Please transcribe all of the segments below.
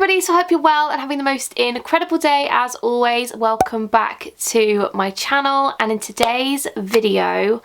everybody, so I hope you're well and having the most incredible day as always. Welcome back to my channel, and in today's video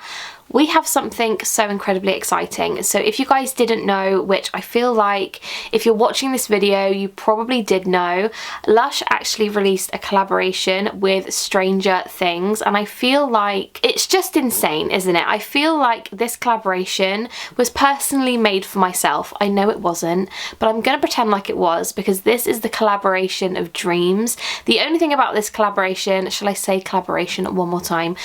we have something so incredibly exciting. So if you guys didn't know, which I feel like if you're watching this video you probably did know, Lush actually released a collaboration with Stranger Things, and I feel like it's just insane, isn't it? I feel like this collaboration was personally made for myself. I know it wasn't, but I'm gonna pretend like it was, because this is the collaboration of dreams. The only thing about this collaboration, shall I say collaboration one more time,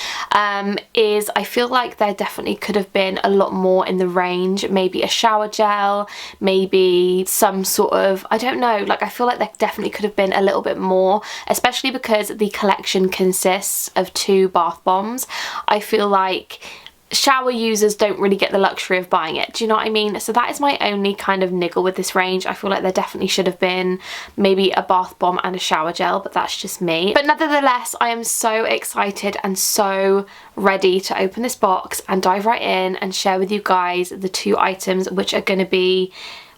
is I feel like there definitely could have been a lot more in the range. Maybe a shower gel, maybe some sort of, I don't know, like I feel like there definitely could have been a little bit more, especially because the collection consists of 2 bath bombs. I feel like shower users don't really get the luxury of buying it, do you know what I mean? So that is my only kind of niggle with this range. I feel like there definitely should have been maybe a bath bomb and a shower gel, but that's just me. But nevertheless, I am so excited and so ready to open this box and dive right in and share with you guys the 2 items which are going to be,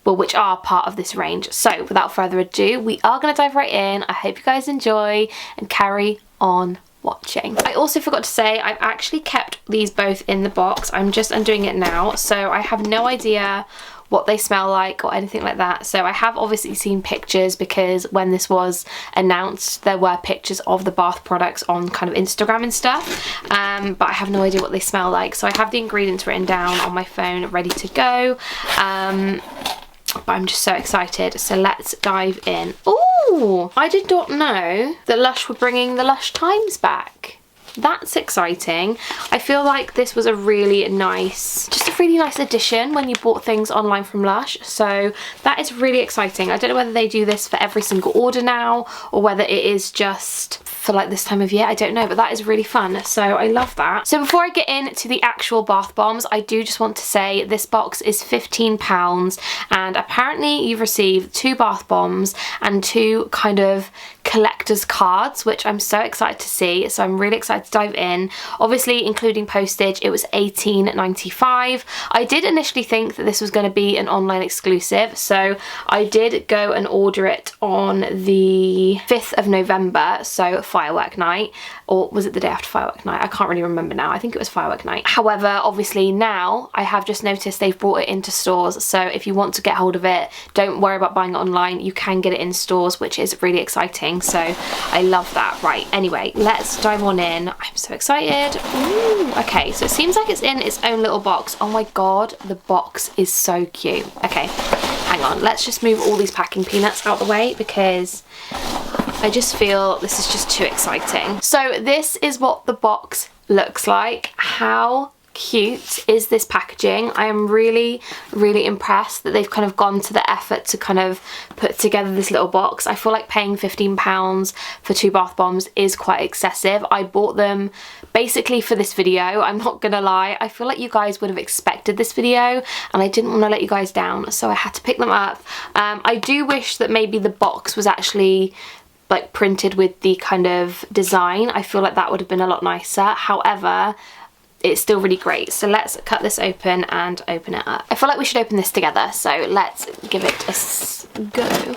well, which are part of this range. So without further ado, we are going to dive right in. I hope you guys enjoy and carry on watching. I also forgot to say I've actually kept these both in the box. I'm just undoing it now, so I have no idea what they smell like or anything like that. So I have obviously seen pictures, because when this was announced there were pictures of the bath products on kind of Instagram and stuff, but I have no idea what they smell like. So I have the ingredients written down on my phone ready to go, but I'm just so excited, so let's dive in. Ooh, I did not know that Lush were bringing the Lush Times back. That's exciting. I feel like this was a really nice, just a really nice addition when you bought things online from Lush, so that is really exciting. I don't know whether they do this for every single order now or whether it is just for like this time of year, I don't know, but that is really fun, so I love that. So before I get into the actual bath bombs, I do just want to say this box is £15, and apparently you've received 2 bath bombs and 2 kind of collector's cards, which I'm so excited to see, so I'm really excited to dive in. Obviously including postage it was £18.95. I did initially think that this was going to be an online exclusive, so I did go and order it on the 5th of November, so firework night, or was it the day after firework night? I can't really remember now. I think it was firework night. However, obviously now I have just noticed they've brought it into stores, so if you want to get hold of it, don't worry about buying it online, you can get it in stores, which is really exciting, so I love that. Right, anyway, let's dive on in. I'm so excited. Ooh, okay, so it seems like it's in its own little box. Oh my god, the box is so cute. Okay, hang on, let's just move all these packing peanuts out the way, because I just feel this is just too exciting. So this is what the box looks like. How cute is this packaging? I am really impressed that they've kind of gone to the effort to kind of put together this little box. I feel like paying £15 for 2 bath bombs is quite excessive. I bought them basically for this video, I'm not gonna lie. I feel like you guys would have expected this video and I didn't want to let you guys down, so I had to pick them up. I do wish that maybe the box was actually like printed with the kind of design. I feel like that would have been a lot nicer. However, it's still really great. So let's cut this open and open it up. I feel like we should open this together, so let's give it a go.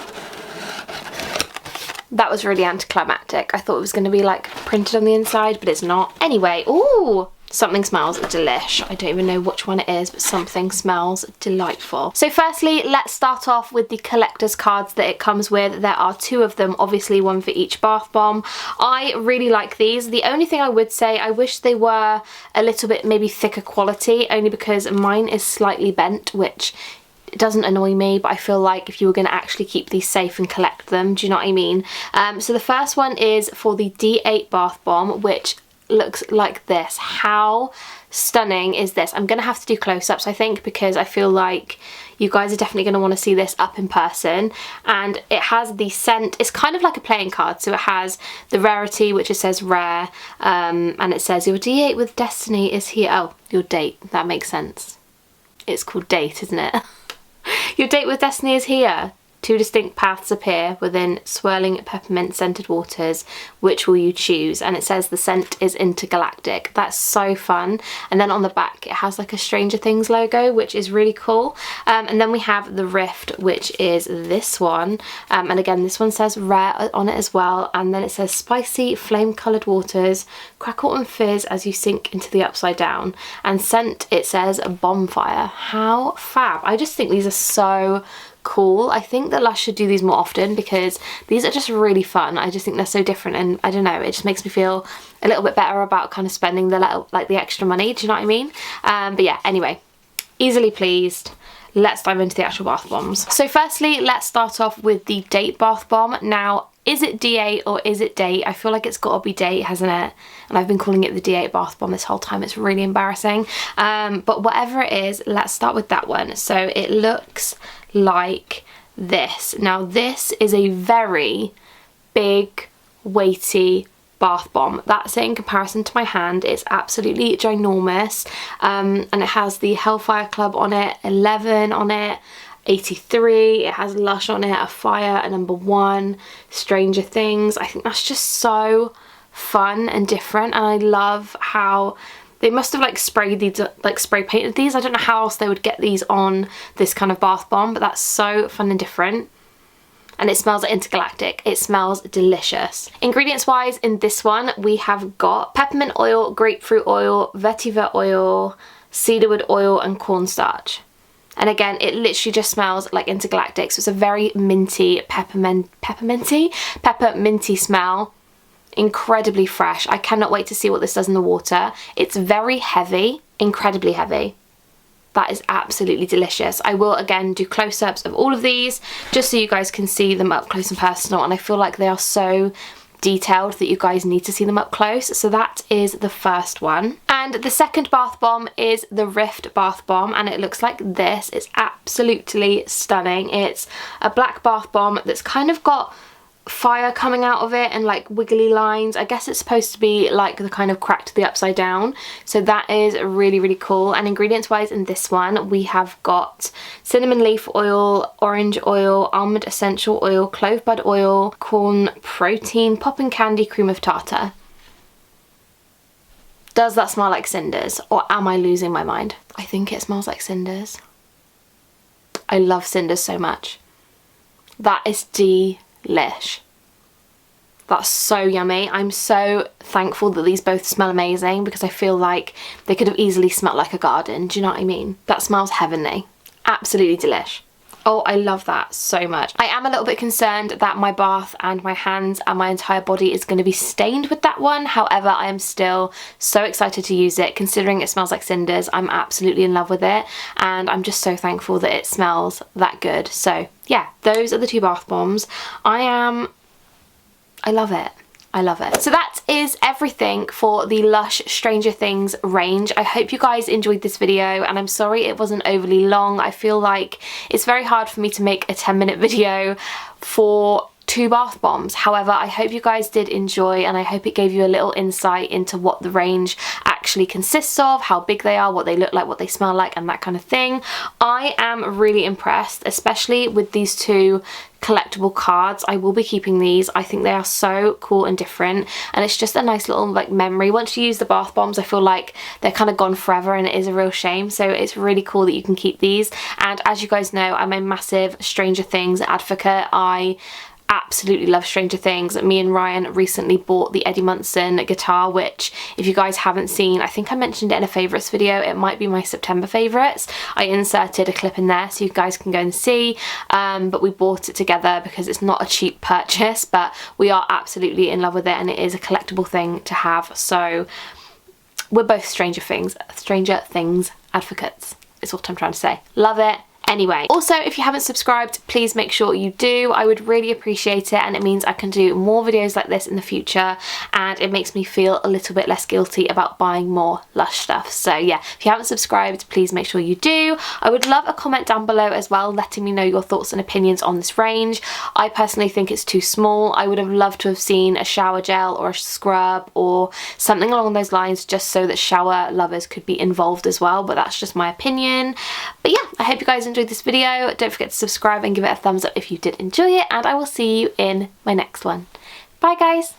That was really anticlimactic. I thought it was going to be like printed on the inside, but it's not. Anyway, ooh, something smells delish. I don't even know which one it is, but something smells delightful. So firstly, let's start off with the collector's cards that it comes with. There are 2 of them, obviously 1 for each bath bomb. I really like these. The only thing I would say, I wish they were a little bit maybe thicker quality, only because mine is slightly bent, which it doesn't annoy me, but I feel like if you were going to actually keep these safe and collect them, do you know what I mean? So the first one is for the D8 bath bomb, which looks like this. How stunning is this? I'm gonna have to do close-ups, I think, because I feel like you guys are definitely going to want to see this up in person. And it has the scent, it's kind of like a playing card, so it has the rarity, which it says rare, and it says your D8 with destiny is here. Oh, your date, that makes sense. It's called date, isn't it? Your date with destiny is here. 2 distinct paths appear within swirling peppermint scented waters. Which will you choose? And it says the scent is intergalactic. That's so fun. And then on the back it has like a Stranger Things logo, which is really cool. And then we have the Rift, which is this one. And again, this one says rare on it as well. And then it says spicy flame coloured waters, crackle and fizz as you sink into the upside down. And scent, it says bonfire. How fab. I just think these are so cool. I think that Lush should do these more often because these are just really fun. I just think they're so different, and I don't know, it just makes me feel a little bit better about kind of spending the like the extra money, do you know what I mean? But yeah, anyway, easily pleased. Let's dive into the actual bath bombs. So firstly, let's start off with the date bath bomb. Now, is it D8 or is it date? I feel like it's got to be date, hasn't it? And I've been calling it the D8 bath bomb this whole time. It's really embarrassing. But whatever it is, let's start with that one. So it looks like this. Now this is a very big, weighty bath bomb. That's it in comparison to my hand. It's absolutely ginormous. And it has the Hellfire Club on it, 11 on it, 83, it has Lush on it, a fire, a number 1, Stranger Things. I think that's just so fun and different, and I love how they must have like sprayed these, like spray painted these. I don't know how else they would get these on this kind of bath bomb, but that's so fun and different. And it smells like intergalactic. It smells delicious. Ingredients wise, in this one we have got peppermint oil, grapefruit oil, vetiver oil, cedarwood oil and cornstarch. And again, it literally just smells like intergalactic. So it's a very minty, pepperminty smell. Incredibly fresh. I cannot wait to see what this does in the water. It's very heavy, incredibly heavy. That is absolutely delicious. I will again do close-ups of all of these just so you guys can see them up close and personal, and I feel like they are so detailed that you guys need to see them up close. So that is the first one. And the second bath bomb is the Rift bath bomb, and it looks like this. It's absolutely stunning. It's a black bath bomb that's kind of got fire coming out of it and like wiggly lines. I guess it's supposed to be like the kind of crack to the upside down, so that is really, really cool. And ingredients wise, in this one we have got cinnamon leaf oil, orange oil, almond essential oil, clove bud oil, corn protein, popping candy, cream of tartar. Does that smell like cinders, or am I losing my mind? I think it smells like cinders. I love cinders so much. That is delish. That's so yummy. I'm so thankful that these both smell amazing because I feel like they could have easily smelled like a garden. Do you know what I mean? That smells heavenly. Absolutely delish. Oh, I love that so much. I am a little bit concerned that my bath and my hands and my entire body is going to be stained with that one. However, I am still so excited to use it. Considering it smells like cinders, I'm absolutely in love with it, and I'm just so thankful that it smells that good. So yeah, those are the 2 bath bombs. I love it. I love it. So that is everything for the Lush Stranger Things range. I hope you guys enjoyed this video, and I'm sorry it wasn't overly long. I feel like it's very hard for me to make a 10-minute video for 2 bath bombs. However, I hope you guys did enjoy, and I hope it gave you a little insight into what the range actually consists of, how big they are, what they look like, what they smell like, and that kind of thing. I am really impressed, especially with these 2 collectible cards. I will be keeping these. I think they are so cool and different, and it's just a nice little like memory. Once you use the bath bombs, I feel like they're kind of gone forever, and it is a real shame. So it's really cool that you can keep these. And as you guys know, I'm a massive Stranger Things advocate. I absolutely love Stranger Things. Me and Ryan recently bought the Eddie Munson guitar, which if you guys haven't seen, I think I mentioned it in a favourites video. It might be my September favourites. I inserted a clip in there so you guys can go and see, but we bought it together because it's not a cheap purchase, but we are absolutely in love with it, and it is a collectible thing to have. So we're both Stranger Things advocates is what I'm trying to say. Love it. Anyway, also if you haven't subscribed, please make sure you do. I would really appreciate it, and it means I can do more videos like this in the future, and it makes me feel a little bit less guilty about buying more Lush stuff. So yeah, if you haven't subscribed, please make sure you do. I would love a comment down below as well, letting me know your thoughts and opinions on this range. I personally think it's too small. I would have loved to have seen a shower gel or a scrub or something along those lines, just so that shower lovers could be involved as well, but that's just my opinion. But yeah, I hope you guys enjoyed this video. Don't forget to subscribe and give it a thumbs up if you did enjoy it, and I will see you in my next one. Bye guys!